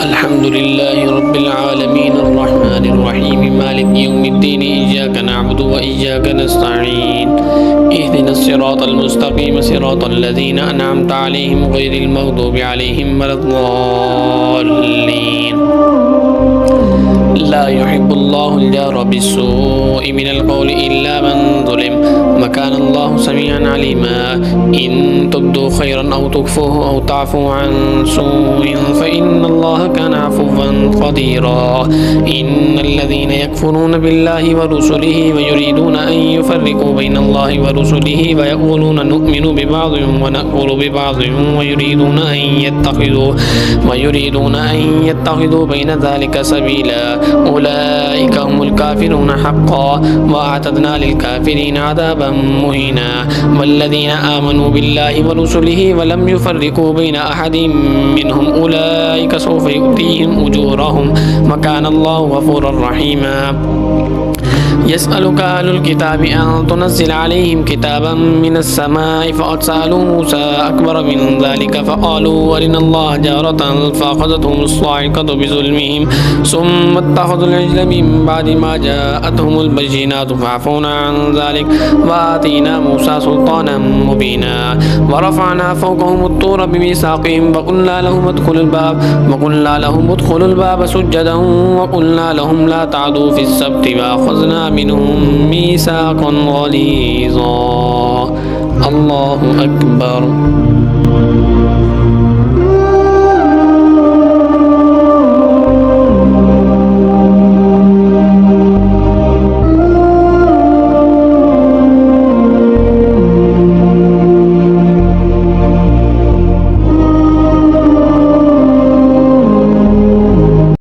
الحمد لله رب العالمين الرحمن الرحيم مالك يوم الدين إياك نعبد وإياك نستعين اهدنا الصراط المستقيم صراط الذين أنعمت عليهم غير المغضوب عليهم ولا الضالين. لا يحب الله الجار بالسوء من القول إلا من ظلم وكان الله سميعا عليما. إن تبدوا خيرا أو تخفوه أو تعفوا عن سوء فإن الله كان عفوا قديرا. إن الذين يكفرون بالله ورسله ويريدون أن يفرقوا بين الله ورسله ويقولون نؤمن ببعض ونكفر ببعض ويريدون أن يتخذوا بين ذلك سبيلا أولئك هم الكافرون حقا وأعتدنا للكافرين عذابا مهينا. والذين آمنوا بالله ورسله ولم يفرقوا بين أحد منهم أولئك سوف يؤتيهم أجورهم وكان الله غفورا رحيما. يسألك أهل الكتاب أن تنزل عليهم كتابا من السماء فقد سألوا موسى أكبر من ذلك فقالوا أرنا الله جارة فأخذتهم الصاعقة بظلمهم ثم اتخذوا العجل من بعد ما جاءتهم البينات فعفونا عن ذلك وآتينا موسى سلطانا مبينا. ورفعنا فوقهم الطور بميثاقهم وقلنا لهم ادخلوا الباب سجدا وقلنا لهم لا تعدوا في السبت وأخذنا منهم ميثاقا غليظا. الله أكبر.